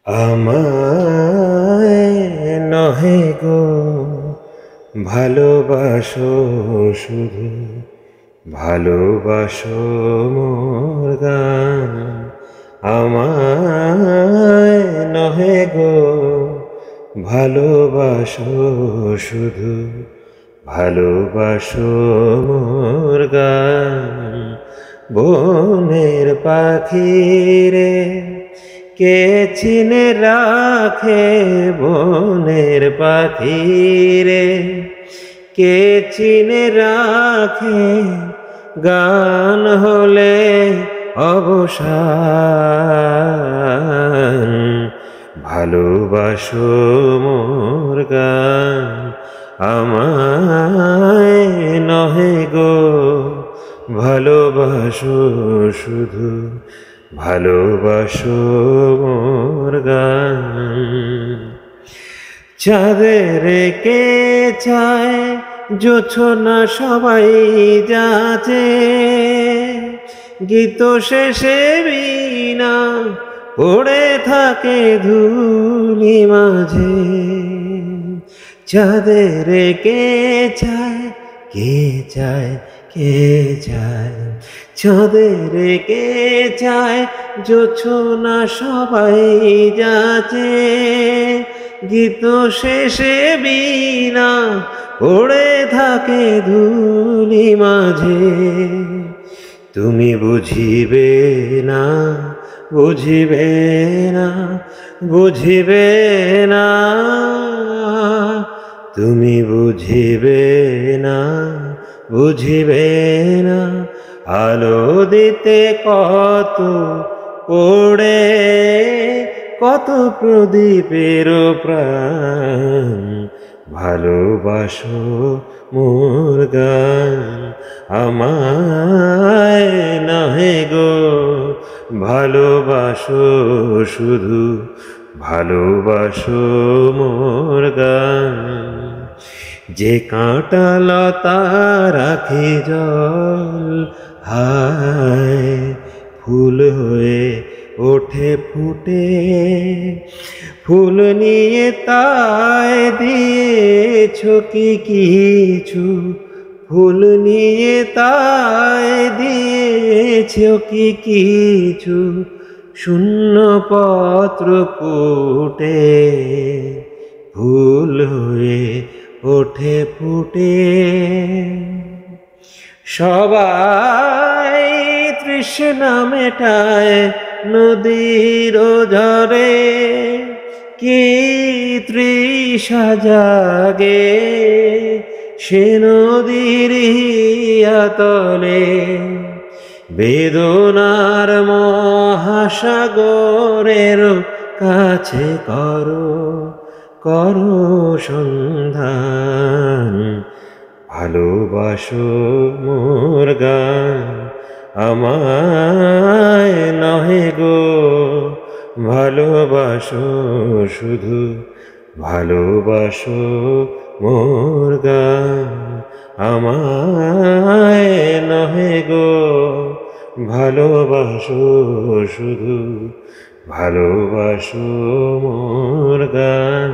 আমায় নহে গো ভালোবাসো, শুধু ভালোবাসো মোর গান। আমায় নহে গো ভালোবাসো, শুধু ভালোবাসো মোর গান। বনের পাখিরে কে চিনে রাখে, বনের পাখিরে কে চিনে রাখে, গান হলে অবসান। ভালোবাসো মোর গান, আমায় নহে গো ভালোবাসো, শুধু ভালোবাসো মোর গান। চাঁদের কে চায় জোছনা সবাই যাচে, গীত শেষে বীণা পড়ে থাকে ধুলি মাঝে। চাঁদের কে চায়, কে চায়, কে চায়, চাঁদের কে চায় জোছনা সবাই যাচে, গীত শেষে বীণা পড়ে থাকে ধুলি মাঝে। তুমি বুঝিবে না, বুঝিবে না, বুঝিবে না, তুমি বুঝিবে না, বুঝিবে না। আলো দিতে কত পড়ে, কত প্রদীপের প্রাণ। ভালোবাসো মোর গান, আমায় নহে গো ভালোবাসো, শুধু ভালোবাসো মোর গান। যে কাঁটা লতা রাখে জল, হায় ফুল হয়ে ওঠে ফুটে, ফুল নিয়ে তাই দিয়েছ কি কিছু, ফুল নিয়ে তাই দিয়েছ কি কিছু। শূন্য পত্র ফুটে, ফুল হয়ে ওঠে ফুটে। সবাই তৃষ্ণা মেটায় নদীর ঝরে, কি তৃষা জাগে সে নদীর তলে। বেদনার মহাসাগরের কাছে করো, করো সন্ধান। ভালোবাসো মোর গান, আমায় নহে গো ভালোবাসো, শুধু ভালোবাসো মোর গান। আমায় নহে গো ভালোবাসো, শুধু ভালোবাসো মোর গান।